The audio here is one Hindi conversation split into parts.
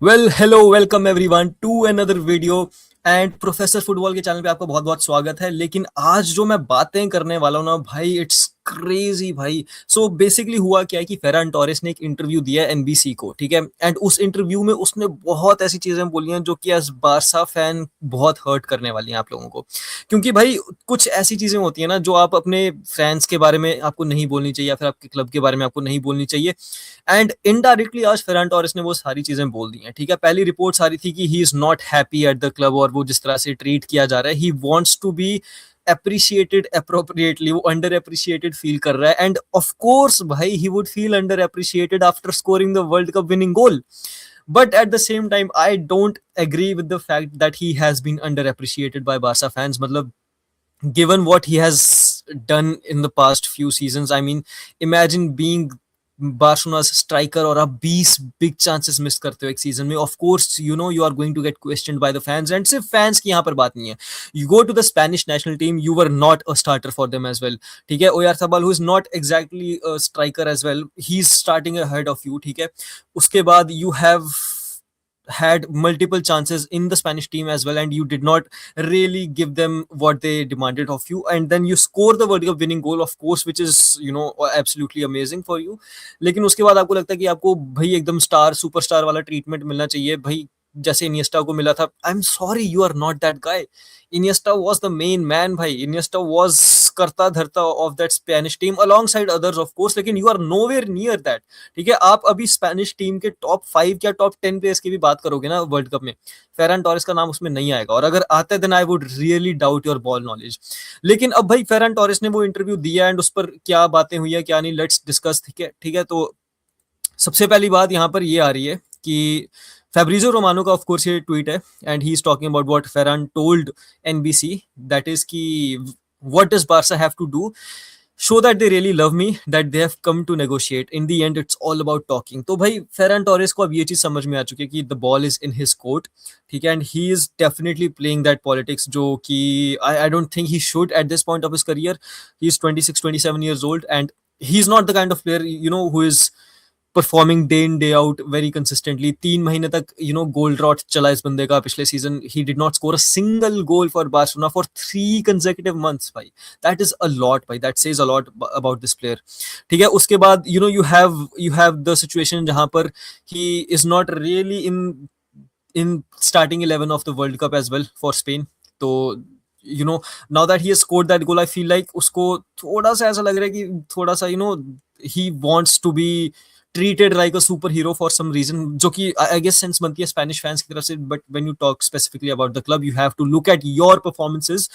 Well hello welcome everyone to another video and professor football के चैनल पे आपका बहुत बहुत स्वागत है। लेकिन आज जो मैं बातें करने वाला हूँ ना भाई, इट्स क्रेजी भाई। सो बेसिकली हुआ क्या है कि फेरन टोरेस ने एक इंटरव्यू दिया है एनबीसी को, ठीक है। एंड उस इंटरव्यू में उसने बहुत ऐसी चीजें बोली हैं जो कि एज बारसा फैन बहुत हर्ट करने वाली हैं आप लोगों को। क्योंकि भाई कुछ ऐसी चीजें होती है ना जो आप अपने फैंस के बारे में आपको नहीं बोलनी चाहिए या फिर आपके क्लब के बारे में आपको नहीं बोलनी चाहिए। एंड इनडायरेक्टली आज फेरन टोरेस ने वो सारी चीजें बोल दी हैं, ठीक है। पहली रिपोर्ट सारी थी कि ही is not happy at the club और वो जिस तरह से ट्रीट किया जा रहा है, he wants to be appreciated appropriately, वो अंडर अप्रिशिएटेड फील कर रहा है। एंड ऑफ कोर्स भाई he would feel under appreciated after scoring the world cup winning goal. But at the same time, I don't agree with the fact that he has been underappreciated by Barca fans. मतलब given what he has done in the past few seasons, I mean, imagine being बार्सिलोना's striker और आप 20 बिग चांसेस मिस करते हो एक सीजन में। Of course you know you are going to get questioned by the fans. And सिर्फ फैंस की यहाँ पर बात नहीं है, you go to the Spanish national team, you were not a starter for them as well, ठीक है। Oyarzabal who is not exactly a striker as well, he is starting ahead of you, ठीक है। उसके बाद you have had multiple chances in the Spanish team as well, and you did not really give them what they demanded of you. And then you score the World Cup winning goal, of course, which is absolutely amazing for you. लेकिन उसके बाद आपको लगता है कि आपको भाई एकदम स्टार सुपरस्टार वाला ट्रीटमेंट मिलना चाहिए भाई, जैसे इनिएस्टा को मिला था। I am sorry, you are not that guy. Iniesta was the main man भाई, इनिएस्टा वाज करता धरता of that Spanish team alongside others of course, लेकिन you are nowhere near that, ठीक है। आप अभी स्पेनिश टीम के टॉप 5 या टॉप 10 प्लेयर्स की भी बात करोगे ना वर्ल्ड कप में, फेरन टोरेस का नाम उसमें नहीं आएगा, और अगर आता है then I would really doubt your ball knowledge. लेकिन अब भाई फेरन टोरेस ने वो इंटरव्यू दिया एंड उस पर क्या बातें हुई है क्या नहीं, लेट्स डिस्कस, ठीक है, ठीक है। तो सबसे पहली बात यहाँ पर ये आ रही है कि फैब्रिजो रोमानो का ऑफ कोर्स ये ट्वीट है, and he is talking about what Ferran told NBC, that is कि what does Barca have to do show that they really love me, that they have come to negotiate. In the end, it's all about talking. तो भाई फेरन टोरेस को अब ये चीज समझ में आ चुकी है कि the ball is in his court, ठीक है, and he is definitely playing that politics जो कि I don't think he should at this point of his career. He is 26, 27 years old, and he's not the kind of player who is performing day in day out very consistently. 3 महीने तक गोल ड्रॉट चला इस बंदे का। पिछले season he did not score a single goal for Barcelona for 3 consecutive months भाई, दैट इज अ लॉट भाई, that says a lot about this player, ठीक है। उसके बाद यू हैव द सिचुएशन जहां पर he is not really in starting 11 of the world cup as well for Spain. तो now that he has scored that goal, I feel like उसको थोड़ा सा ऐसा लग रहा है कि थोड़ा सा he wants to be treated like a superhero for some reason, जो कि I guess sense बनती है स्पेनिश फैंस की तरफ से। But when you talk specifically about the club, you have to look at your performances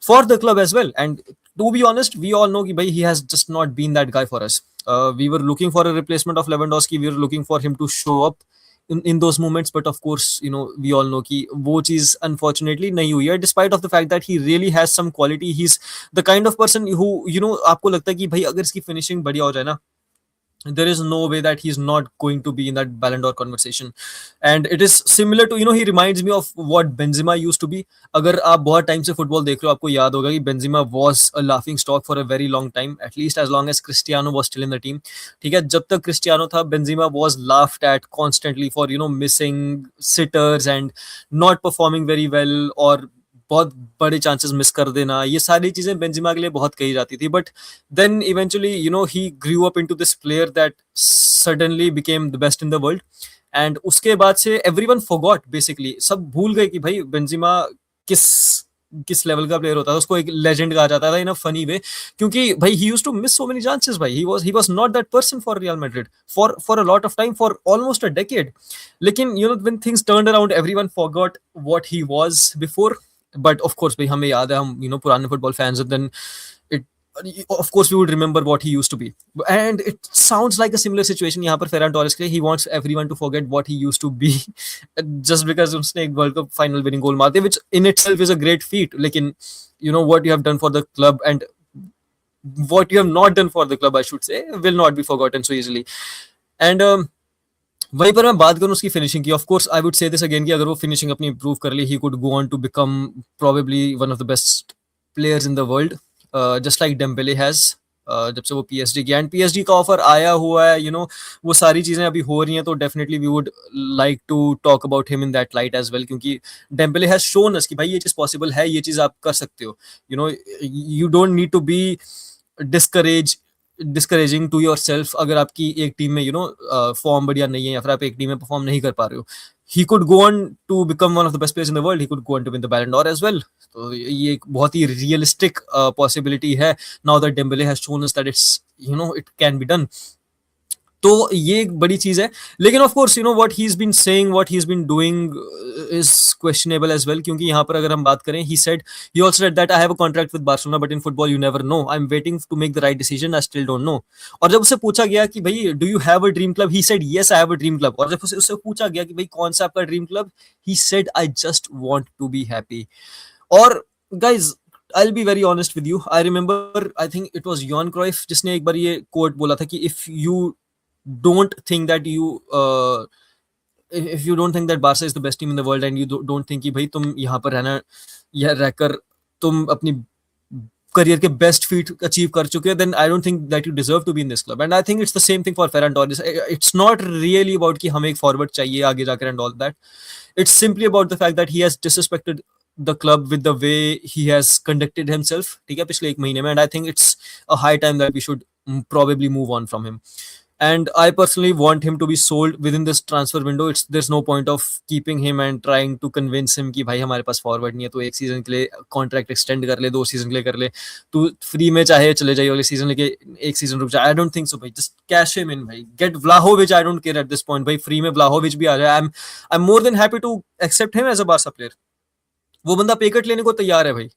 for the club as well. And to be honest, we all know कि भाई he has just not been that guy for us. We were looking for a replacement of Lewandowski. We were looking for him to show up in those moments, but of course we all know कि वो चीज unfortunately नहीं हुई है, despite of the fact that he really has some quality. He's the kind of person who आपको लगता है कि भाई अगर इसकी finishing बढ़िया हो जाए ना, there is no way that he's not going to be in that Ballon d'Or conversation. And it is similar to he reminds me of what Benzema used to be. अगर आप बहुत टाइम से फुटबॉल देख रहे हो, आपको याद होगा कि Benzema was a laughing stock for a very long time, at least as long as Cristiano was still in the team, ठीक है। जब तक Cristiano था, Benzema was laughed at constantly for missing sitters and not performing very well, और बहुत बड़े चांसेस मिस कर देना, ये सारी चीजें बेंजिमा के लिए बहुत कही जाती थी। But then eventually he grew up into this player that suddenly became the best in the world. And उसके बाद से एवरीवन फॉरगॉट, बेसिकली सब भूल गए कि भाई बेंजिमा किस किस लेवल का प्लेयर होता था। उसको एक लेजेंड कहा जाता था इन अ फनी वे, क्योंकि भाई he used to miss so many chances भाई। He was not that person for Real Madrid for a lot of time, for almost a decade. लेकिन when things turned around, everyone forgot what he was before. But of course भाई हमें याद है, हम पुराने फुटबॉल फैंस हैं, then it of course we would remember what he used to be. And it sounds like a similar situation यहाँ पर फेरन टोरेस के। he wants everyone to forget what he used to be just because उसने एक वर्ल्ड कप फाइनल विनिंग गोल मार दिया, which in itself is a great feat. लेकिन what you have done for the club and what you have not done for the club, I should say, will not be forgotten so easily. And वहीं पर मैं बात करूं उसकी फिनिशिंग की, of course I would say this again कि अगर वो फिनिशिंग अपनी इंप्रूव कर ली, he could go on to become probably one of the best players in the world, just like Dembele has, जब से वो पीएसजी गया, एंड पीएसजी का ऑफर आया हुआ है, वो सारी चीजें अभी हो रही हैं, तो definitely we would like to talk about him in that light as well, क्योंकि डेम्बेले हैज शोन अस कि भाई ये चीज पॉसिबल है, ये चीज आप कर सकते हो, you don't need to be discourage discouraging to yourself अगर आपकी एक टीम में फॉर्म बढ़िया नहीं है, या फिर आप एक टीम में परफॉर्म नहीं कर पा रहे हो. He could go on to become one of the best players in the world, he could go on to win the Ballon d'Or as well. तो ये एक बहुत ही रियलिस्टिक पॉसिबिलिटी है, now that Dembele has shown us that it can be done. तो ये एक बड़ी चीज है, लेकिन of course what he is been saying, what he is been doing is questionable as well, क्योंकि यहाँ पर अगर हम बात करें, he also said that I have a contract with Barcelona but in football you never know, I am waiting to make the right decision, I still don't know. और जब उससे पूछा गया कि भाई do you have a dream club, he said yes I have a dream club. और जब उससे पूछा गया कि भाई कौन सा आपका dream club, he said I just want to be happy. और guys, I'll be very honest with you. I remember, I think it was Johan Cruyff जिसने एक बार ये quote बोला था कि don't think that if you don't think that Barca is the best team in the world and you don't think कि भाई तुम यहाँ पर रहना, यह रहकर तुम अपनी करियर के बेस्ट फीट अचीव कर चुके हो, then I don't think that you deserve to be in this club. And I think it's the same thing for Ferran Torres. It's not really about कि हमें एक forward चाहिए आगे जाकर and all that. It's simply about the fact that he has disrespected the club with the way he has conducted himself, ठीक है, पिछले एक महीने में, and I think it's a high time that we should probably move on from him. And I personally want him to be sold within this transfer window. There's no point of keeping him and trying to convince him कि भाई हमारे पास फॉरवर्ड नहीं है, तो एक सीजन के लिए कॉन्ट्रैक्ट एक्सटेंड कर ले, 2 सीजन के लिए कर ले, तू फ्री में चाहे चले जाइए अगले सीजन लेके, एक सीजन रुक जाए. आई डोंट थिंक सो भाई, जस्ट कैश हिम इन भाई, get Vlahovic, I don't care at this point भाई, फ्री में व्लाहोविच भी आ जाए, I am more than happy to accept him as a Barca player. वो बंदा पे कट लेने को तैयार है भाई,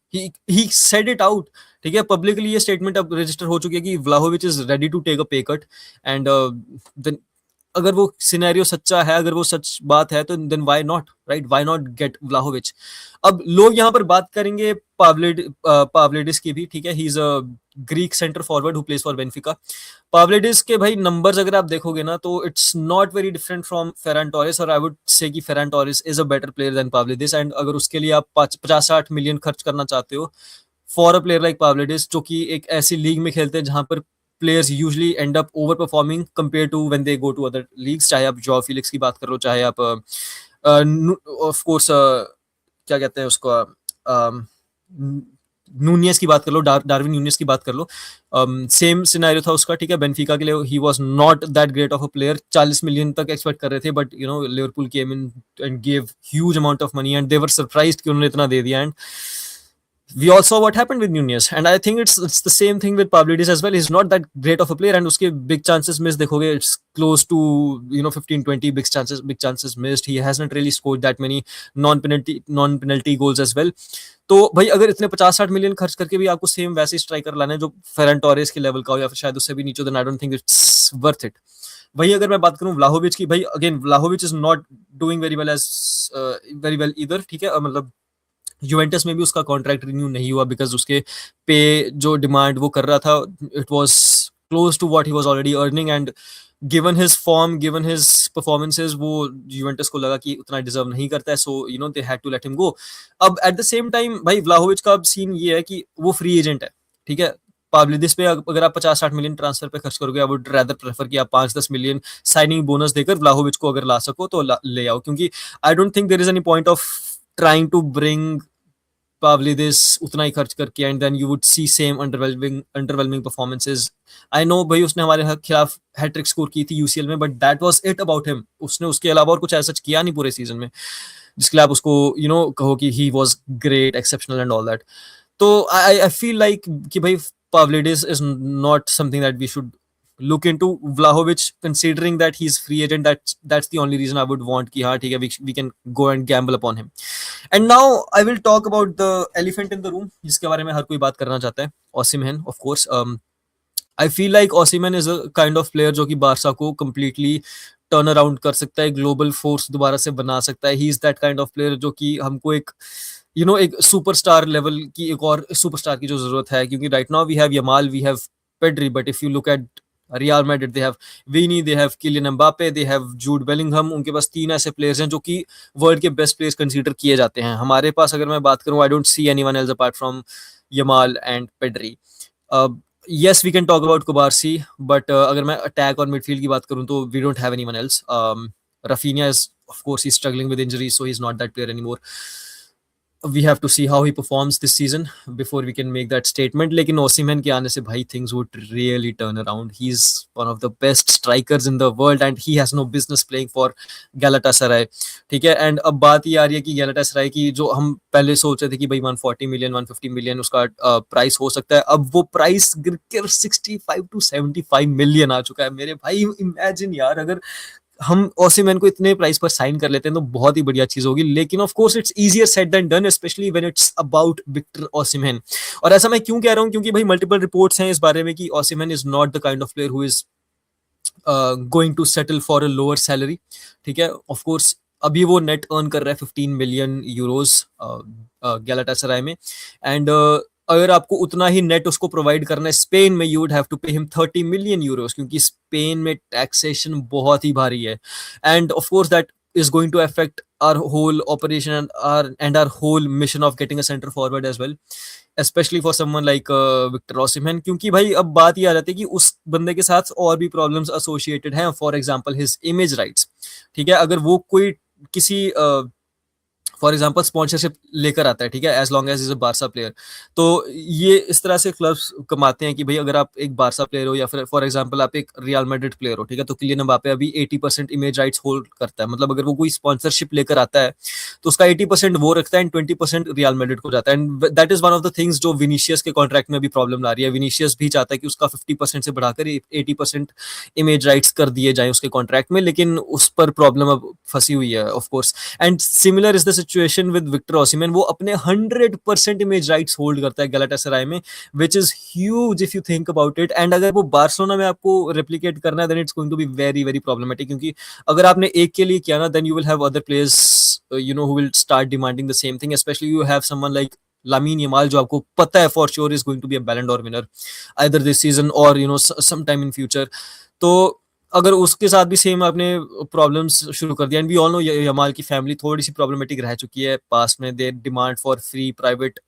ही सेड इट आउट, ठीक है, पब्लिकली ये स्टेटमेंट अब रजिस्टर हो चुकी है कि Vlahovic is ready to take a pay cut. And then अगर वो सिनेरियो सच्चा है, अगर वो सच बात है, तो then why not, right, why not get Vlahovic. अब लोग यहाँ पर बात करेंगे पावलेडिस की भी, ठीक है, he is a Greek centre forward who plays for Benfica. Pavlidis के भाई नंबर्स अगर आप देखोगे ना, तो it's not very different from Ferran Torres, और आई वुड से कि Ferran Torres is a better player than Pavlidis. And अगर उसके लिए आप 50-60 मिलियन खर्च करना चाहते हो फॉर अ प्लेयर लाइक पावलेडिस, जो कि एक ऐसी लीग में खेलते हैं जहां पर players usually end up overperforming compared to when they go to other leagues, चाहे आप जॉ फिलिक्स की बात कर लो, चाहे आप ऑफ कोर्स क्या कहते हैं उसको, नूनियस की बात कर लो, डार्विन नूनियस की बात कर लो, सेम सिनेरियो था उसका, ठीक है, बेनफिका के लिए ही was not that great of a player, 40 million तक एक्सपेक्ट कर रहे थे, but Liverpool came in and give huge amount of money and they were surprised कि उन्होंने इतना दे दिया. And we all saw what happened with Nunez, and I think it's the same thing with Pavlidis as well. He's not that great of a player, and uske big chances missed dekhoge, it's close to 15-20 big chances missed. He hasn't really scored that many non penalty goals as well. तो भाई अगर इतने 50-60 मिलियन खर्च करके भी आपको सेम वैसे स्ट्राइकर लाना है जो फेरन टोरेस के लेवल का हो, या फिर शायद उससे भी नीचे, then I don't think it's worth it. वही अगर मैं बात करूं व्लाहोविच की, भाई again Vlahovic is not doing very well either, ठीक है, मतलब यूवेंटस में भी उसका कॉन्ट्रैक्ट रिन्यू नहीं हुआ बिकॉज उसके पे जो डिमांड वो कर रहा था, it was close to what he was already earning, and given his form, given his performances, वो यूवेंटस को लगा कि उतना डिजर्व नहीं करता है, so they had to let him go. अब एट द सेम टाइम भाई व्लाहोविच का अब सीन ये है कि वो फ्री एजेंट है, ठीक है. पावलिदिस पे अगर आप 50-60 मिलियन ट्रांसफर पे खर्च करोगे, आई वुड रादर प्रेफर कि आप 5-10 मिलियन साइनिंग बोनस देकर व्लाहोविच को अगर ला सको तो ले आओ, क्योंकि I don't think there is any point of trying to bring Pavlidis उतना ही खर्च करके, and then you would see same underwhelming performances. I know भाई उसने हमारे खिलाफ हैट्रिक स्कोर की थी यूसीएल में, but that was it about him. उसने उसके अलावा और कुछ ऐसा किया नहीं पूरे सीजन में जिसके लिए आप उसको कहो कि he was great, exceptional and all that. तो I feel like कि भाई Pavlidis is not something that we should look into. Vlahovic, considering that he's free agent, that's the only reason I would want कि हाँ ठीक है, we can go and gamble upon him. And now I will talk about the elephant in the room, जिसके बारे में हर कोई बात करना चाहता है, Osimhen, of course. I feel like Osimhen is a kind of player जो कि बारसा को completely turn around कर सकता है, ग्लोबल फोर्स दोबारा से बना सकता है. He is that kind of player जो कि हमको एक एक सुपरस्टार लेवल की, एक और सुपरस्टार की जो जरूरत है, क्योंकि right now we have Yamal, we have Pedri, but if you look at Real Madrid, they have Vini, they have Kylian Mbappe, they have Jude Bellingham. उनके पास 3 ऐसे प्लेयर्स हैं जो कि वर्ल्ड के बेस्ट प्लेयर्स कंसीडर किए जाते हैं. हमारे पास अगर मैं बात करूं, आई don't see anyone else apart from Yamal and Pedri. Yes, we can talk about Kubarsi, but अगर मैं अटैक और मिडफील्ड की बात करूं तो we don't have anyone else. Rafinha is, of course, he's struggling with injuries, so he's not that player anymore. We have to see how he performs this season before we can make that statement. लेकिन ओसिमन के आने से भाई things would really turn around. He's one of the best strikers in the world and he has no business playing for Galatasaray. ठीक है. एंड अब बात ये आ रही है कि Galatasaray की जो हम पहले सोच रहे थे कि भाई 140 मिलियन 150 मिलियन उसका प्राइस हो सकता है, अब वो प्राइस गिरकर 65 to 75 मिलियन आ चुका है. मेरे भाई इमेजिन यार, अगर हम ओसिमन को इतने प्राइस पर साइन कर लेते हैं तो बहुत ही बढ़िया चीज होगी. लेकिन of course it's easier said than done, especially when it's about Victor Osimhen. और ऐसा मैं क्यों कह रहा हूं, क्योंकि भाई मल्टीपल रिपोर्ट्स हैं इस बारे में कि Osimhen is not the kind of player who is going to settle for a lower salary. ठीक है. ऑफ कोर्स अभी वो नेट अर्न कर रहा है 15 मिलियन यूरोज गैलाटासराय में. एंड अगर आपको उतना ही नेट उसको प्रोवाइड करना है स्पेन में, you would have to pay him 30 million euros, क्योंकि स्पेन में टैक्सेशन बहुत ही भारी है. And of course that is going to affect our whole operation and our whole mission of getting a center forward as well, especially for someone like Victor Osimhen. क्योंकि भाई अब बात ये आ जाती है कि उस बंदे के साथ और भी प्रॉब्लम्स एसोसिएटेड हैं. For example his image rights. ठीक है. अगर वो कोई किसी फॉर एग्जाम्पल स्पॉन्सरशिप लेकर आता है, ठीक है, as long as is a Barca player, तो ये इस तरह से क्लब्स कमाते हैं कि भाई अगर आप एक बारसा प्लेयर हो या फिर फॉर एग्जाम्पल आप एक रियल मैड्रिड प्लेयर हो, ठीक है, तो किलियन एम्बापे अभी 80% इमेज राइट्स होल्ड करता है. मतलब अगर वो कोई स्पॉन्सरशिप लेकर आता है तो उसका 80% वो रखता है एंड 20% रियल मैड्रिड को जाता है. And that is one of the things जो विनीशियस के कॉन्ट्रैक्ट में भी प्रॉब्लम ला रही है. विनीशियस भी चाहता है कि उसका 50% से बढ़ाकर 80% इमेज राइट्स कर दिए जाए उसके कॉन्ट्रैक्ट में, लेकिन उस पर प्रॉब्लम अब फंसी हुई है of course. And similar is the situation with Victor Osimhen. वो अपने 100% इमेज राइट्स होल्ड करता है गैलाटासराय में, which is huge if you think about it. And अगर वो बार्सिलोना में आपको रेप्लिकेट करना है then it's going to be very very problematic, क्योंकि अगर आपने एक के लिए किया ना then you will have other players you know who will start demanding the same thing, especially you have someone like Lamine Yamal जो आपको पता है for sure is going to be a Ballon d'Or winner either this season or you know sometime in future. तो अगर उसके साथ भी सेम आपने प्रॉब्लम्स शुरू कर दिया. And we all know Yamal की फैमिली थोड़ी सी प्रॉब्लमेटिक रह चुकी है पास्ट में. They demand for free private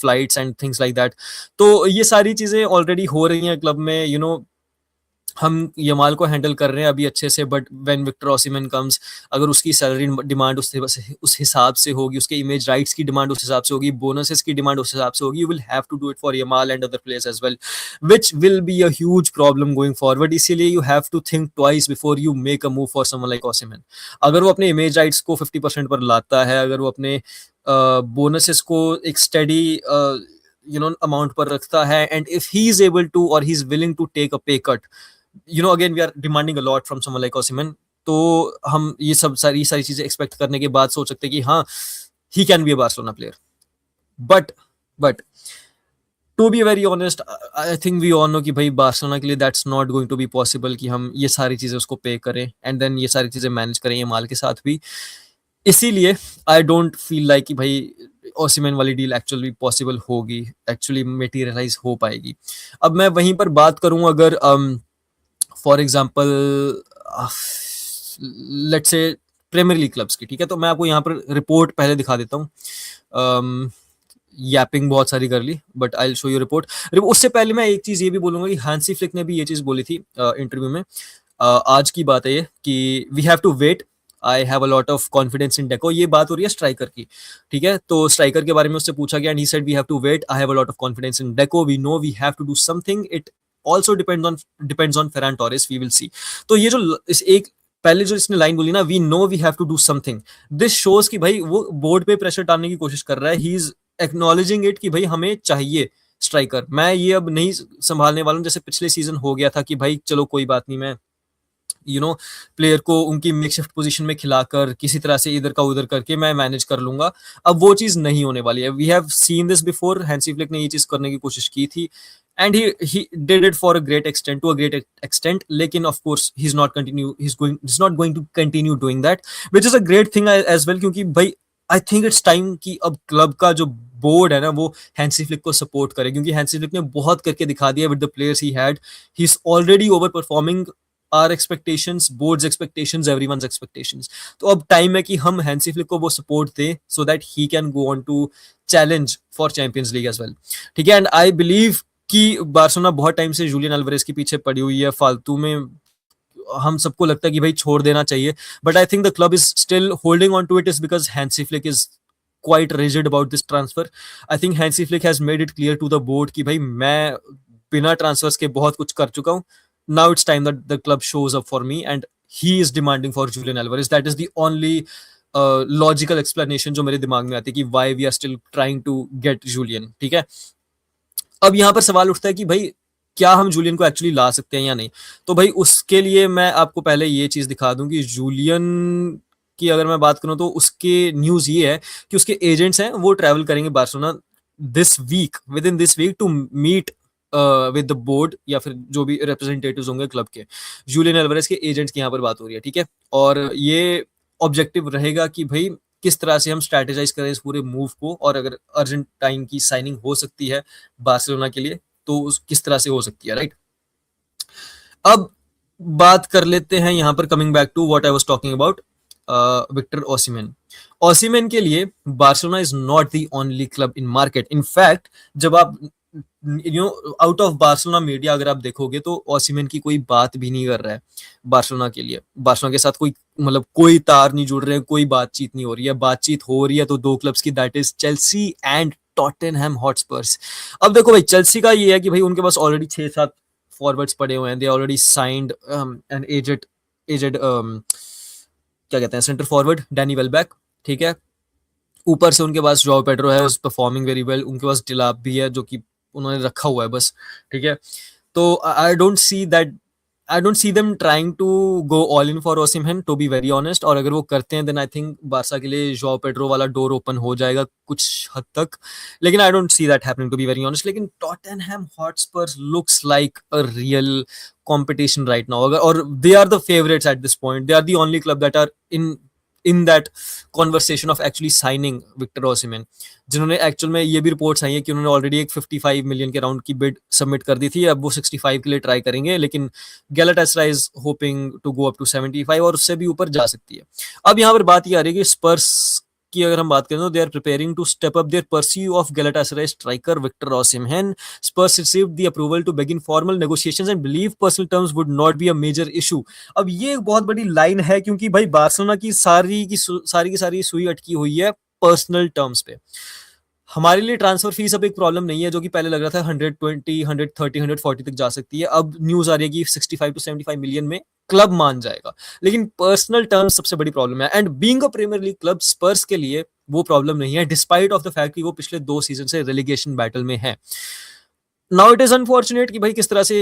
flights and things like that. तो ये सारी चीजें ऑलरेडी हो रही हैं क्लब में. यू नो हम यमाल को हैंडल कर रहे हैं अभी अच्छे से, बट व्हेन विक्टर ओसिमन कम्स, अगर उसकी सैलरी डिमांड उस हिसाब से होगी, उसके इमेज राइट्स की डिमांड उस हिसाब से होगी, बोनसेस की डिमांड उस हिसाब से होगी, you will have to do it for Yamal and other players as well, which will be a huge problem going forward. इसीलिए you have to think twice before you make a move for someone like Osimhen. अगर वो अपने इमेज राइट्स को 50% पर लाता है, अगर वो अपने बोनसेस को एक स्टडी you know amount पर रखता है, and if he is able to or he is willing to take a pay cut, you know again we are demanding a lot from someone like Osimhen, तो हम ये सारी चीजें एक्सपेक्ट करने के बाद सोच सकते हैं कि हाँ he can be a Barcelona player. but to be very honest, I think we all know कि भाई बार्सिलोना के लिए that's not going to be possible कि हम ये सारी चीजें उसको पे करें and then ये सारी चीजें मैनेज करें यमाल के साथ भी. इसीलिए आई डोंट फील लाइक कि भाई ओसिमन वाली डील एक्चुअली पॉसिबल होगी, एक्चुअली मटेरियलाइज हो पाएगी. अब मैं वहीं पर बात करूं, अगर for example let's say premier league clubs की, ठीक है, तो मैं आपको यहाँ पर रिपोर्ट पहले दिखा देता हूँ. यैपिंग बहुत सारी कर ली, but I will show you report. उससे पहले मैं एक चीज ये भी बोलूंगा कि हांसी फ्लिक ने भी ये चीज बोली थी इंटरव्यू में. आज की बात है ये कि we have to wait, I have a lot of confidence in Deco. ये बात हो रही है स्ट्राइकर की, ठीक है, तो स्ट्राइकर के बारे में उससे पूछा गया and he said we have to wait, I have a lot of confidence in Deco, we know we have to do something, it also depends on Ferran Torres, we will see. तो ये जो इस एक पहले जो इसने लाइन बोली ना, we know we have to do something, this shows कि भाई वो बोर्ड पे प्रेशर डालने की कोशिश कर रहा है. ही इज एक्नॉलेजिंग इट कि भाई हमें चाहिए स्ट्राइकर. मैं ये अब नहीं संभालने वाला हूँ जैसे पिछले सीजन हो गया था कि भाई चलो कोई बात नहीं, मैं यू नो प्लेयर को उनकी मेकशिफ्ट पोजीशन में खिलाकर किसी तरह से इधर का उधर करके मैं मैनेज कर लूंगा. अब वो चीज नहीं होने वाली है. We have seen this before. Hansi Flick ने ये चीज करने की कोशिश की थी and he did it for a great extent, to a great extent, लेकिन of course he's not going to continue doing that, which is a great thing as well, क्योंकि भाई आई थिंक इट्स टाइम कि अब क्लब का जो बोर्ड है ना वो हैंसी फ्लिक को सपोर्ट करे, क्योंकि हैंसी फ्लिक ने बहुत करके दिखा दिया with the players he had. He is already over performing our expectations, board's expectations, everyone's expectations. तो अब टाइम है कि हम हैंसी फ्लिक को वो सपोर्ट दें so that he can go on to challenge for Champions League as well. ठीक है. एंड आई बिलीव कि बार्सिलोना बहुत टाइम से जूलियन अल्वारेज के पीछे पड़ी हुई है फालतू में, हम सबको लगता है कि भाई छोड़ देना चाहिए, but I think the club is still holding on to it is because Hansi Flick is quite rigid about this transfer. I think Hansi Flick has made it clear to the board कि भाई मैं बिना ट्रांसफर्स के बहुत कुछ कर चुका हूँ. Now it's time that the club shows up for me and he is demanding for Julian Alvarez. That is the only logical explanation जो मेरे दिमाग में आती है कि why we are still trying to get Julian. ठीक है. अब यहाँ पर सवाल उठता है कि भाई क्या हम जूलियन को एक्चुअली ला सकते हैं या नहीं. तो भाई उसके लिए मैं आपको पहले ये चीज दिखा दूं कि जूलियन की अगर मैं बात करूं तो उसके न्यूज ये है कि उसके एजेंट्स हैं वो ट्रैवल करेंगे Barcelona this week, within this week to meet with the board या फिर जो भी रिप्रेजेंटेटिव्स होंगे क्लब के. जूलियन एल्वारेज के एजेंट्स की यहाँ पर बात हो रही है. ठीक है. और ये ऑब्जेक्टिव रहेगा कि भाई किस तरह से हम स्ट्रैटेजाइज करें इस पूरे मूव को, और अगर अर्जेंटाइन की साइनिंग हो सकती है बार्सिलोना के लिए तो किस तरह से हो सकती है. राइट. अब बात कर लेते हैं यहाँ पर, coming back to what I was talking about Victor Osimhen. Osimhen के लिए Barcelona is not the only club in market. In fact जब आप आउट ऑफ बार्सिलोना मीडिया अगर आप देखोगे तो ओसिमेन की कोई बात भी नहीं कर रहा है बार्सिलोना के लिए. बार्सिलोना के साथ कोई मतलब कोई तार नहीं जुड़ रहे हैं, कोई बातचीत नहीं हो रही है. बातचीत हो रही है तो दो क्लब्स की, that is Chelsea and Tottenham Hotspurs. अब देखो भाई चेल्सी का ये है कि भाई उनके पास ऑलरेडी 6-7 फॉरवर्ड्स पड़े हुए हैं. दे ऑलरेडी साइंड एन एजेड क्या कहते हैं सेंटर फॉरवर्ड डैनी वेलबैक. ठीक है. ऊपर से उनके पास जोआओ पेड्रो है, परफॉर्मिंग वेरी वेल. उनके पास डिलाप भी है जो कि उन्होंने रखा हुआ है बस. ठीक है. तो I don't see them trying to go all in for Osimhen, to be very honest. और अगर वो करते हैं देन आई थिंक बार्सा के लिए जोआओ पेड्रो वाला डोर ओपन हो जाएगा कुछ हद तक, लेकिन I don't see that happening to be very honest. लेकिन Tottenham Hotspurs looks like a real competition right now, or they are the favorites at this point. They are the only club that are in that conversation of actually signing Victor Osimhen, जिन्होंने एक्चुअल में ये भी रिपोर्ट्स आई है कि उन्होंने ऑलरेडी एक 55 मिलियन के राउंड की बिड सबमिट कर दी थी. अब वो 65 के लिए ट्राई करेंगे, लेकिन Galatasaray is hoping to go up to 75 और उससे भी ऊपर जा सकती है. अब यहाँ पर बात ये आ रही है कि स्पर्स की अगर हम बात करें तो they are preparing to step up their pursuit of Galatasaray striker Victor Osimhen. Spurs received the approval to begin formal negotiations and believe personal terms would not be a major issue. अब ये एक बहुत बड़ी लाइन है क्योंकि भाई बार्सिलोना की सारी सुई अटकी हुई है पर्सनल टर्म्स पे. हमारे लिए ट्रांसफर फीस अब एक प्रॉब्लम नहीं है, जो कि पहले लग रहा था 120, 130, 140 तक जा सकती है. अब न्यूज आ रही है कि 65 to 75 मिलियन में क्लब मान जाएगा, लेकिन पर्सनल टर्म्स सबसे बड़ी प्रॉब्लम है. And being a Premier League club Spurs के लिए वो प्रॉब्लम नहीं है, डिस्पाइट ऑफ द फैक्ट कि वो पिछले 2 सीजन से रेलीगेशन बैटल में है. नाउ इट इज अनफॉर्चुनेट कि भाई किस तरह से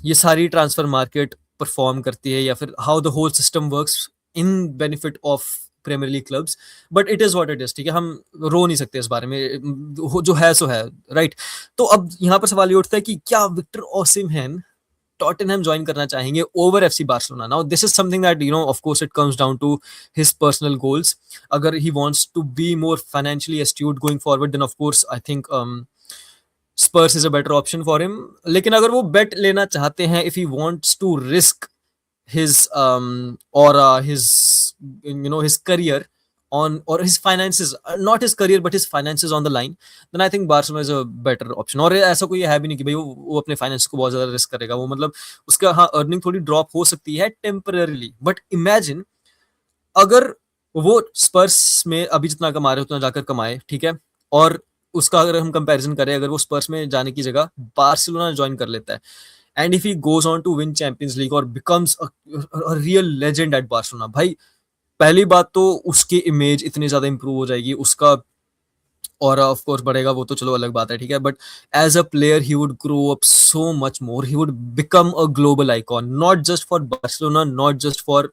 ये सारी ट्रांसफर मार्केट परफॉर्म करती है या फिर how the whole system works in benefit of premier league clubs, but it is what it is. ठीक है. हम रो नहीं सकते इस बारे में, जो है सो है. राइट. तो अब यहाँ पर सवाल ये उठता है कि क्या विक्टर ओसिमहेन टॉटनहैम ज्वाइन करना चाहेंगे over FC Barcelona. Now this is something that of course it comes down to his personal goals. अगर he wants to be more financially astute going forward then of course I think Spurs is a better option for him. लेकिन अगर वो बेट लेना चाहते हैं, if he wants to risk his his career on, or his finances, not his career but his finances on the line, then I think Barcelona is a better option. और ऐसा कोई है भी नहीं कि भाई वो अपने फाइनेंस को बहुत ज्यादा रिस्क करेगा. वो मतलब उसका हाँ अर्निंग थोड़ी ड्रॉप हो सकती है टेम्पररीली, बट इमेजिन अगर वो स्पर्स में अभी जितना कमा रहे उतना जाकर कमाए. ठीक है. और उसका अगर हम कंपैरिजन करें, अगर वो स्पर्स में जाने की जगह बार्सिलोना ज्वाइन कर लेता है, and if he goes on to win Champions League और becomes a real legend at Barcelona, भाई पहली बात तो उसकी इमेज इतनी ज्यादा इंप्रूव हो जाएगी, उसका और ऑफ कोर्स बढ़ेगा, वो तो चलो अलग बात है. ठीक है. But as a player he would grow up so much more. He would become a global icon, not just for Barcelona, not just for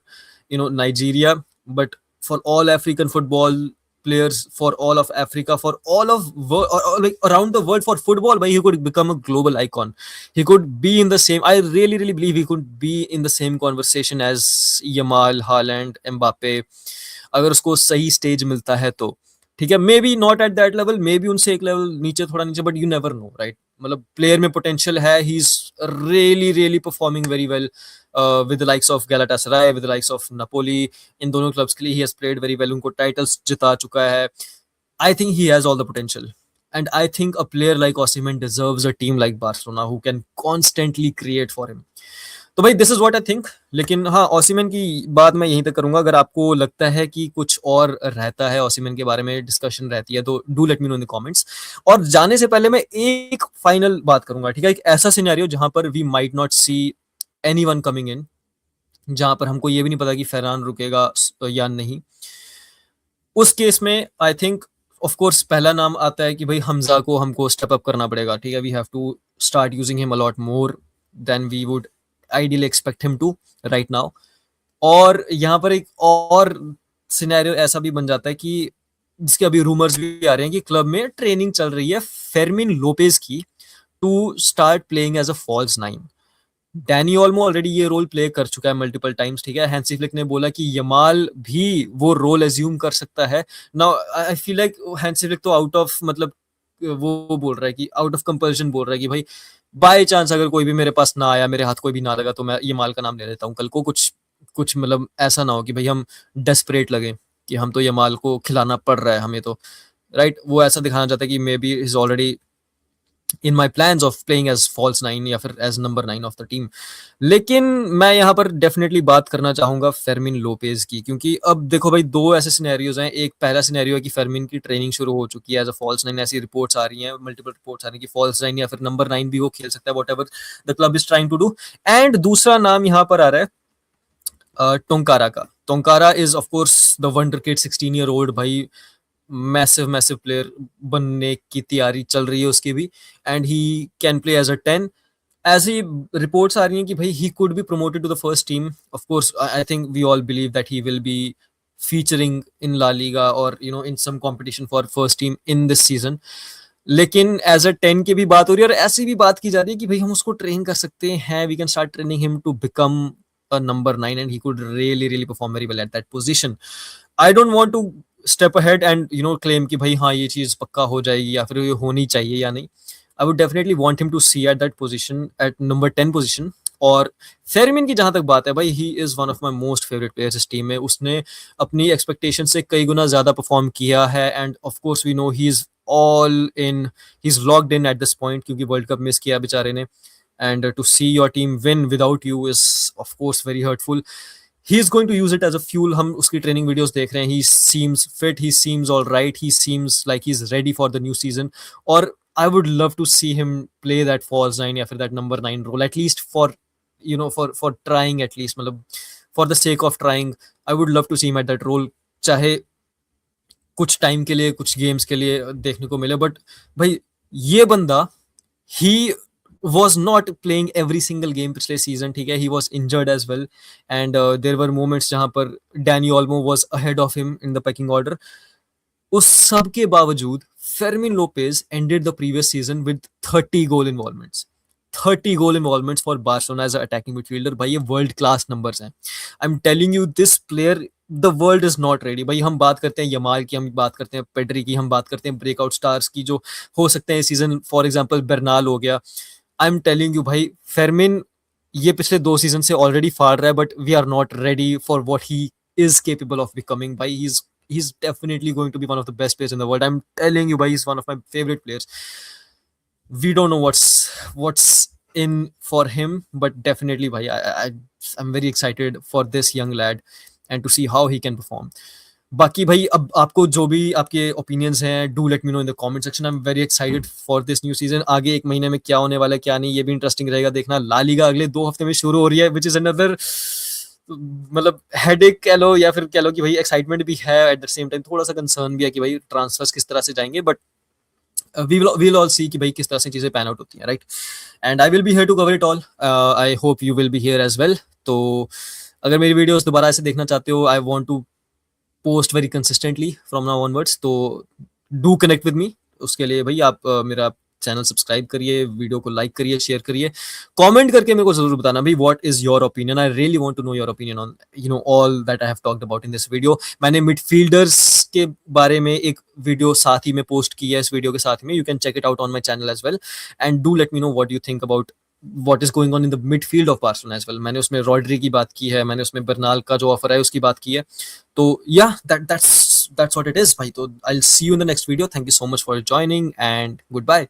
Nigeria, but for all African football players, for all of Africa, for all of like around the world for football, but he could become a global icon. He could be in the same, I really believe he could be in the same conversation as Yamal, Haaland, Mbappe, अगर उसको सही स्टेज मिलता है तो. ठीक है. May be not at that level, may be उनसे एक लेवल नीचे, थोड़ा नीचे, but you never no. Right. मतलब प्लेयर में पोटेंशियल है. He is really performing very well with the likes of Galatasaray, with the likes of Napoli. इन दोनों क्लब्स के लिए he has played very well. उनको टाइटल्स जिता चुका है. I think he has all the potential. And I think a player like Osimhen deserves a team like Barcelona who can constantly create for him. तो भाई this is what I think. लेकिन हाँ, ओसिमन की बात मैं यहीं तक करूंगा। अगर आपको लगता है कि कुछ और रहता है ओसिमन के बारे में, डिस्कशन रहती है, तो do let me no in the comments. और जाने से पहले मैं एक फाइनल बात करूंगा, ठीक है? एक ऐसा सिनेरियो जहां पर we might not see anyone coming in, जहां पर हमको ये भी नहीं पता कि फरहान रुकेगा या नहीं। उस केस में आई थिंक ऑफ कोर्स पहला नाम आता है कि भाई हमजा को हमको स्टेप अप करना पड़ेगा, ठीक है? We have to start using him a lot more than we would ideally expect him to right now. और यहाँ पर एक और सिनेरियो ऐसा भी बन जाता है कि जिसके अभी रूमर्स भी आ रहे हैं कि क्लब में ट्रेनिंग चल रही है फेरमिन लोपेज की to start playing as a false nine. Dani Olmo already ये रोल प्ले कर चुका है मल्टीपल टाइम्स, ठीक है? हैंसी फ्लिक ने बोला कि यमाल भी वो रोल एज्यूम कर सकता है। Now I feel like Hansi flick तो आउट ऑफ मतलब वो बोल रहा है कि आउट ऑफ कंपल्शन बोल रहा है कि भाई बाय चांस अगर कोई भी मेरे पास ना आया, मेरे हाथ कोई भी ना लगा, तो मैं यमाल का नाम ले लेता हूँ कल को। कुछ कुछ मतलब ऐसा ना हो कि भाई हम डेस्परेट लगे कि हम तो यमाल को खिलाना पड़ रहा है हमें, तो राइट वो ऐसा दिखाना चाहता है कि maybe is already in my plans of playing as false nine या फिर as number 9 of the team. लेकिन मैं यहाँ पर डेफिनेटली बात करना चाहूंगा फेरमिन लोपेज की, क्योंकि अब देखो भाई दो ऐसे सिनेरियोज हैं। एक पहला सिनेरियो है कि फेरमिन की ट्रेनिंग शुरू हो चुकी है एज अ फॉल्स नाइन, ऐसी रिपोर्ट्स आ रही हैं, मल्टीपल रिपोर्ट्स आ रही हैं कि फॉल्स नाइन या फिर नंबर 9 भी वो खेल सकता है, whatever the club is trying to do. And दूसरा नाम यहाँ पर आ रहा है टोंकारा का। Tonkara is of course the wonder kid, 16 year old भाई, मैसिव मैसिव प्लेयर बनने की तैयारी चल रही है उसकी भी। And he can play as a 10। ऐसी रिपोर्ट्स आ रही हैं कि भाई he could be promoted to the first team. Of course I think we all believe that he will be featuring in La Liga or you know in some competition for first team in this season। लेकिन एज अ 10 की भी बात हो रही है, और ऐसी भी बात की जा रही है कि भाई हम उसको ट्रेन कर सकते हैं, we can start training him to become a number 9 and he could really perform very well at that position। I don't want to step ahead and you know claim कि भाई हाँ ये चीज पक्का हो जाएगी या फिर ये होनी चाहिए या नहीं। I would definitely want him to see at that position, at number 10 position। और फेरमिन की जहां तक बात है भाई, he is one of my most favourite players इस टीम में। उसने अपनी एक्सपेक्टेशन से कई गुना ज्यादा परफॉर्म किया है, and of course we know he is all in, he is locked in at this point, क्योंकि वर्ल्ड कप मिस किया बेचारे ने। and to see your team win without you is of course very hurtful। he is going to use it as a fuel। हम उसकी ट्रेनिंग वीडियोस देख रहे हैं, he seems fit, he seems all right, he seems like he's ready for the new season। और I would love to see him play that false 9 या फिर that number 9 role, at least for you know for trying, at least मतलब for the sake of trying। I would love to see him at that role, चाहे कुछ टाइम के लिए, कुछ गेम्स के लिए देखने को मिले। बट भाई ये बंदा, he was not playing every single game पिछले सीजन, ठीक है? he was injured as well and there were moments जहां पर Dani Olmo was ahead of him in the pecking order। उस सब के बावजूद फेरमिन Lopez ended the previous season with 30 goal involvements। 30 goal involvements for Barcelona as an attacking midfielder। भाई ये वर्ल्ड क्लास नंबर्स हैं। I am telling you this player, the world is not ready. भाई हम बात करते हैं यमाल की, हम बात करते हैं पेड्री की, हम बात करते हैं ब्रेकआउट स्टार्स की जो हो सकते हैं सीजन, फॉर एग्जांपल बेर्नाल हो गया। आई एम टेलिंग यू भाई फेरमिन ये पिछले 2 सीजन से ऑलरेडी फाड़ रहा है, but we are not ready for what he is capable of becoming. भाई he's definitely going to be one of the best players in the world। I'm telling you, bhai, he's one of my favorite players। We don't know what's in for him, but definitely bhai I'm very excited for this young lad and to see how he can perform। बाकी भाई अब आपको जो भी आपके ओपिनियंस हैं, do let me no in the comment section. I am very excited for this new season. आगे एक महीने में क्या होने वाला है क्या नहीं, ये भी इंटरेस्टिंग रहेगा देखना। ला लीगा अगले 2 हफ्ते में शुरू हो रही है, विच इज अनदर मतलब हेडेक कह लो या फिर कह लो कि भाई एक्साइटमेंट भी है, एट द सेम टाइम थोड़ा सा कंसर्न भी है कि भाई ट्रांसफर्स किस तरह से जाएंगे। But we will all see कि भाई किस तरह से चीजें पैन आउट होती हैं, right? And I will be here to cover it all. I hope you will be here as well. तो अगर मेरी वीडियोस दोबारा से देखना चाहते हो, I want to post very consistently from now onwards, तो डू कनेक्ट विद मी। उसके लिए भाई आप मेरा चैनल सब्सक्राइब करिए, वीडियो को लाइक करिए, शेयर करिए, कमेंट करके मेरे को जरूर बताना भाई what is your opinion. I really want to know your opinion on you know all that I have talked about in this video. मैंने मिडफील्डर्स के बारे में एक वीडियो साथ ही में पोस्ट की है इस वीडियो के साथ में, you can check it out on my channel as well. And do let me know what you think about what is going on in the midfield of Barcelona as well। मैंने उसमें रॉड्री की बात की है, मैंने उसमें बर्नाल का जो ऑफर है उसकी बात की है। तो yeah, that's that's what it is भाई। तो I will see you in the next video. Thank you so much for joining and good bye.